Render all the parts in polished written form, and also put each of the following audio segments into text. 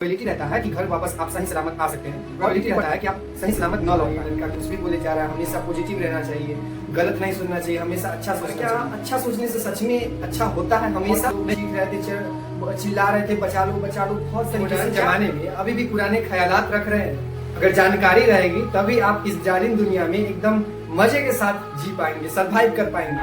Probability रहता है कि घर वापस आप सही सलामत आ सकते हैं। प्रोबेबिलिटी रहता है कि आप सही सलामत न लौट पाए। कुछ भी बोले जा रहा है, हमेशा पॉजिटिव रहना चाहिए, गलत नहीं सुनना चाहिए, हमेशा अच्छा सोचना चाहिए। क्या अच्छा सोचने से सच में अच्छा होता है? हमेशा ठीक रहते, चिल्ला रहे थे बचा लो बहुत तरीके से जमाने में अभी भी पुराने ख्यालात रख रहे हैं। अगर जानकारी रहेगी तभी आप इस जालिम दुनिया में एकदम मजे के साथ जी पाएंगे, सर्वाइव कर पाएंगे।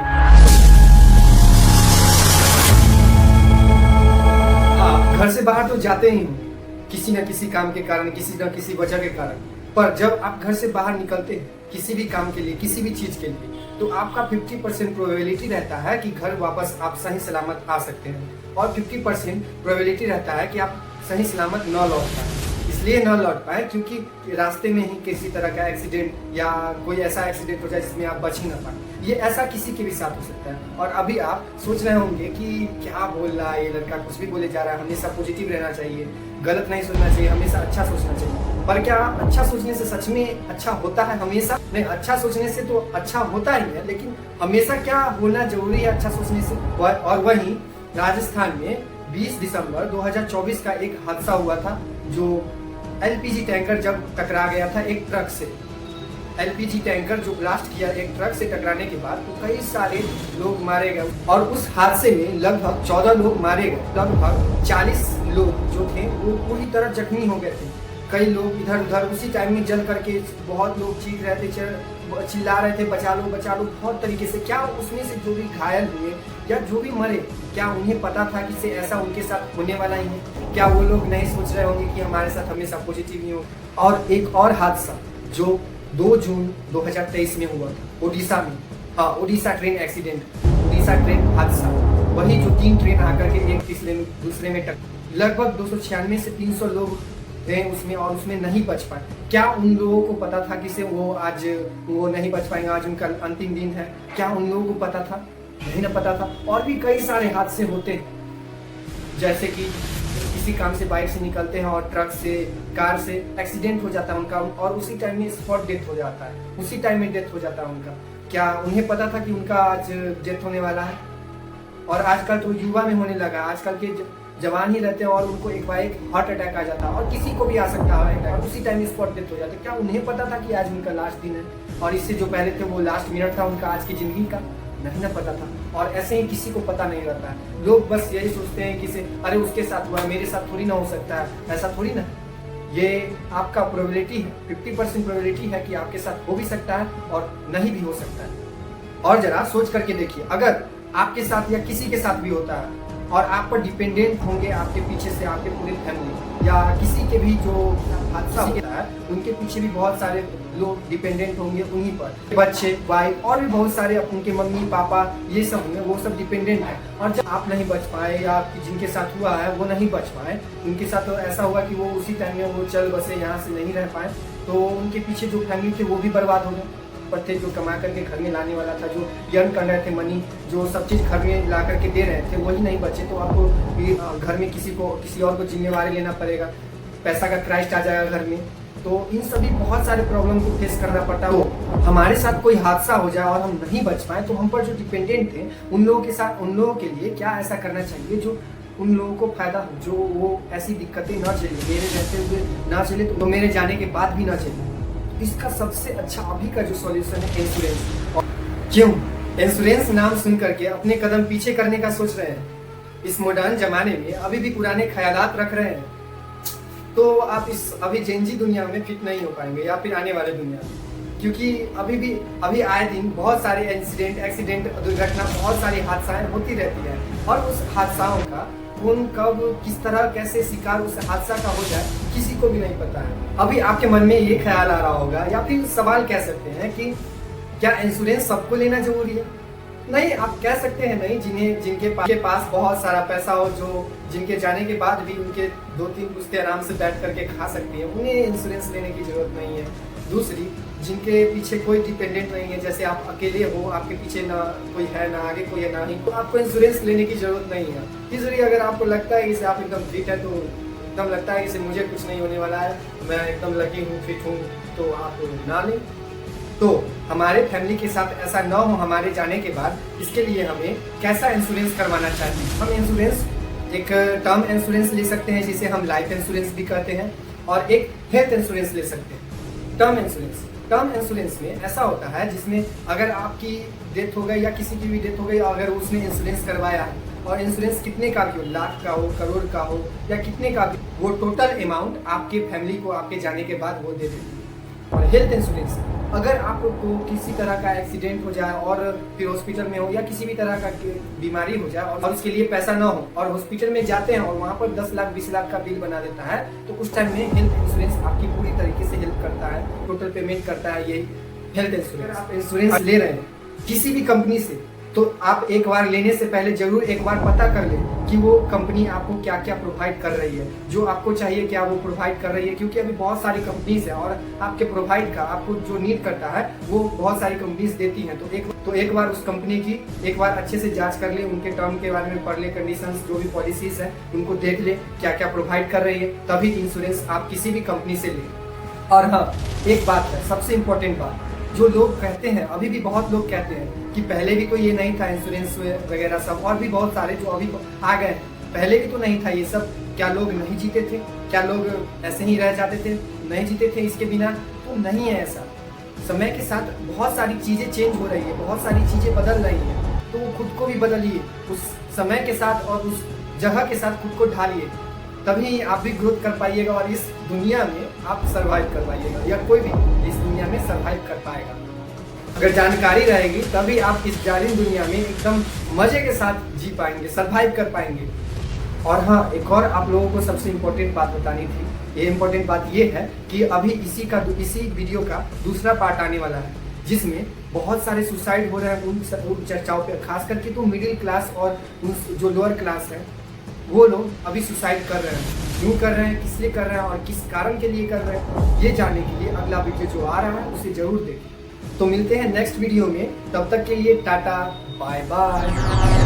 घर से बाहर तो जाते ही हो किसी न किसी काम के कारण, किसी न किसी वजह के कारण, पर जब आप घर से बाहर निकलते हैं किसी भी काम के लिए, किसी भी चीज के लिए, तो आपका 50% प्रोबेबिलिटी रहता है कि घर वापस आप सही सलामत आ सकते हैं और 50% प्रोबेबिलिटी रहता है कि आप सही सलामत न लौट पाए। इसलिए न लौट पाए क्योंकि रास्ते में ही किसी तरह का एक्सीडेंट या कोई ऐसा एक्सीडेंट हो जाए जिसमें आप बच ही ना पाए। ये ऐसा किसी के भी साथ हो सकता है। और अभी आप सोच रहे होंगे कि क्या बोल रहा है ये लड़का, कुछ भी बोले जा रहा है, हमेशा पॉजिटिव रहना चाहिए, गलत नहीं सोचना चाहिए, हमेशा अच्छा सोचना चाहिए। पर क्या अच्छा सोचने से सच में अच्छा होता है? हमेशा नहीं। अच्छा सोचने से तो अच्छा होता ही है, लेकिन हमेशा क्या होना जरूरी है अच्छा सोचने से? और वहीं राजस्थान में 20 दिसंबर 2024 का एक हादसा हुआ था, जो एलपीजी टैंकर जब टकरा गया था एक ट्रक से। एलपीजी टैंकर जो ब्लास्ट किया एक ट्रक से टकराने के बाद, तो कई सारे लोग मारे गए और उस हादसे में लगभग 14 लोग मारे गए। लगभग 40 लोग जो थे वो पूरी तरह जख्मी हो गए थे। कई लोग इधर उधर उसी टाइम में जल करके, बहुत लोग चीख रहे थे, चिल्ला रहे थे बचा लो बहुत तरीके से। क्या उसमें से जो भी घायल हुए या जो भी मरे, क्या उन्हें पता था कि से ऐसा उनके साथ होने वाला ही है? क्या वो लोग नहीं सोच रहे होंगे कि हमारे साथ हमेशा पॉजिटिव ही हो? और एक और हादसा जो 2 जून 2023 में हुआ था ओडिशा में। हाँ, Odisha train accident, Odisha train हादसा। वही जो 3 ट्रेन आकर के एक दूसरे में टक्कर, लगभग 296 से 300 लोग थे उसमें और उसमें नहीं बच पाए। क्या उन लोगों को पता था कि से वो आज वो नहीं बच पाएंगे, आज उनका अंतिम दिन है? क्या उन लोगों को पता था? नहीं ना पता था। और भी कई सारे हादसे होते हैं, जैसे कि किसी काम से बाइक से निकलते हैं और ट्रक से, कार से एक्सीडेंट हो जाता है उनका और उसी टाइम में स्पॉट डेथ हो जाता है, उसी टाइम में डेथ हो जाता है उनका। क्या उन्हें पता था कि उनका आज डेथ होने वाला है? और आजकल तो युवा में होने लगा, आजकल के जवान ही रहते हैं और उनको एक बार एक हार्ट अटैक आ जाता है और किसी को भी आ सकता है और उसी टाइम स्पॉट डेथ हो जाता है। क्या उन्हें पता था कि आज उनका लास्ट दिन है और इससे जो पहले थे वो लास्ट मिनट था उनका आज की जिंदगी का? नहीं ना पता था। और ऐसे ही किसी को पता नहीं रहता है। लोग बस यही सोचते हैं कि अरे उसके साथ हुआ, मेरे साथ थोड़ी ना हो सकता है, ऐसा थोड़ी ना। ये आपका प्रोबेबिलिटी है, 50% प्रोबेबिलिटी है कि आपके साथ हो भी सकता है और नहीं भी हो सकता है। और जरा सोच करके देखिए, अगर आपके साथ या किसी के साथ भी होता है और आप पर डिपेंडेंट होंगे आपके पीछे से आपके पूरी फैमिली, या किसी के भी जो हादसा होता है उनके पीछे भी बहुत सारे लोग डिपेंडेंट होंगे उन्हीं पर, बच्चे, वाइफ और भी बहुत सारे उनके मम्मी पापा, ये सब होंगे, वो सब डिपेंडेंट है। और जब आप नहीं बच पाए या जिनके साथ हुआ है वो नहीं बच पाए, उनके साथ तो ऐसा हुआ कि वो उसी टाइम में वो चल बसे, यहाँ से नहीं रह पाए, तो उनके पीछे जो फैमिली थे वो भी बर्बाद हो गए। पर थे जो कमा करके घर में लाने वाला था, जो अर्न कर रहे थे मनी, जो सब चीज़ घर में ला करके दे रहे थे, वही नहीं बचे, तो आपको घर में किसी और को जिम्मेवारी लेना पड़ेगा, पैसा का क्राइस्ट आ जाएगा घर में। तो इन सभी बहुत सारे प्रॉब्लम को फेस करना पड़ता है। तो हमारे साथ कोई हादसा हो जाए और हम नहीं बच पाए, तो हम पर जो डिपेंडेंट थे उन लोगों के साथ, उन लोगों के लिए क्या ऐसा करना चाहिए जो उन लोगों को फायदा हो, जो वो ऐसी दिक्कतें न झेले, मेरे रहते हुए ना झेले, तो मेरे जाने के बाद भी ना झेले। इसका सबसे अच्छा अभी का जो सॉल्यूशन है इंश्योरेंस। और क्यों इंश्योरेंस नाम सुन करके अपने कदम पीछे करने का सोच रहे हैं? इस मॉडर्न जमाने में अभी भी पुराने ख्यालात रख रहे हैं, तो आप इस अभी जेनजी दुनिया में फिट नहीं हो पाएंगे या फिर आने वाले दुनिया में। क्योंकि अभी आए दिन बहुत सारे एक्सीडेंट, दुर्घटना, बहुत सारी हादसाएं होती रहती है और उस हादसाओं का कौन कब किस तरह कैसे शिकार उस हादसा का हो जाए किसी को भी नहीं पता है। अभी आपके मन में ये ख्याल आ रहा होगा या फिर सवाल कह सकते हैं कि क्या इंश्योरेंस सबको लेना जरूरी है? नहीं, आप कह सकते हैं नहीं। जिनके पास बहुत सारा पैसा हो, जो जिनके जाने के बाद भी उनके 2-3 पुश्ते आराम से बैठ करके खा सकती है, उन्हें इंश्योरेंस लेने की जरूरत नहीं है। दूसरी, जिनके पीछे कोई डिपेंडेंट नहीं है, जैसे आप अकेले हो, आपके पीछे ना कोई है, ना आगे कोई है, ना ही, तो आपको इंश्योरेंस लेने की जरूरत नहीं है। तीसरी, अगर आपको लगता है कि आप एकदम फिट है, तो एकदम लगता है कि मुझे कुछ नहीं होने वाला है, मैं एकदम लकी हूँ, फिट हूँ, तो आप ना लें। तो हमारे फैमिली के साथ ऐसा ना हो हमारे जाने के बाद, इसके लिए हमें कैसा इंश्योरेंस करवाना चाहिए? हम इंश्योरेंस एक टर्म इंश्योरेंस ले सकते हैं जिसे हम लाइफ इंश्योरेंस भी कहते हैं, और एक हेल्थ इंश्योरेंस ले सकते हैं। टर्म इंश्योरेंस में ऐसा होता है जिसमें अगर आपकी डेथ हो गई या किसी की भी डेथ हो गई, अगर उसने इंश्योरेंस करवाया है और इंश्योरेंस कितने का भी हो, लाख का हो, करोड़ का हो या कितने का भी, वो टोटल अमाउंट आपके फैमिली को आपके जाने के बाद वो दे देती है। और हेल्थ इंश्योरेंस, अगर आपको किसी तरह का एक्सीडेंट हो जाए और फिर हॉस्पिटल में हो या किसी भी तरह का बीमारी हो जाए और उसके लिए पैसा ना हो और हॉस्पिटल में जाते हैं और वहाँ पर 10 लाख 20 लाख का बिल बना देता है, तो उस टाइम में हेल्थ इंश्योरेंस आपकी पूरी तरीके से हेल्प करता है, टोटल पेमेंट करता है। यही हेल्थ इंश्योरेंस। आप इंश्योरेंस ले रहे हैं किसी भी कंपनी से, तो आप एक बार लेने से पहले जरूर एक बार पता कर लें कि वो कंपनी आपको क्या क्या प्रोवाइड कर रही है, जो आपको चाहिए क्या वो प्रोवाइड कर रही है, क्योंकि अभी बहुत सारी कंपनीज है और आपके प्रोवाइड का आपको जो नीड करता है वो बहुत सारी कंपनीज देती हैं। तो एक बार उस कंपनी की एक बार अच्छे से जांच कर ले, उनके टर्म के बारे में पढ़ ले, कंडीशंस जो भी पॉलिसीज है उनको देख ले क्या क्या प्रोवाइड कर रही है, तभी इंश्योरेंस आप किसी भी कंपनी से लें। और हाँ, एक बात है, सबसे इम्पोर्टेंट बात, जो लोग कहते हैं, अभी भी बहुत लोग कहते हैं कि पहले भी तो ये नहीं था इंश्योरेंस वगैरह सब, और भी बहुत सारे जो अभी आ गए, पहले भी तो नहीं था ये सब, क्या लोग नहीं जीते थे, क्या लोग ऐसे ही रह जाते थे, नहीं जीते थे इसके बिना? तो नहीं है ऐसा। समय के साथ बहुत सारी चीज़ें चेंज हो रही है, बहुत सारी चीज़ें बदल रही है, तो खुद को भी बदलिए, उस समय के साथ और उस जगह के साथ खुद को ढालिए, तभी आप भी ग्रोथ कर पाइएगा और इस दुनिया में आप सर्वाइव कर पाइएगा, या कोई भी इस दुनिया में सर्वाइव कर पाएगा। अगर जानकारी रहेगी तभी आप इस जालिम दुनिया में एकदम मजे के साथ जी पाएंगे, सर्वाइव कर पाएंगे। और हाँ, एक और आप लोगों को सबसे इम्पोर्टेंट बात बतानी थी। ये इम्पोर्टेंट बात ये है कि अभी इसी वीडियो का दूसरा पार्ट आने वाला है, जिसमें बहुत सारे सुसाइड हो रहे हैं उन चर्चाओं पे, खास करके तो मिडिल क्लास और जो लोअर क्लास है वो लोग अभी सुसाइड कर रहे हैं। क्यों कर रहे हैं, किस लिए कर रहे हैं और किस कारण के लिए कर रहे हैं, ये जानने के लिए अगला वीडियो जो आ रहा है उसे जरूर देखें। तो मिलते हैं नेक्स्ट वीडियो में, तब तक के लिए टाटा बाय बाय।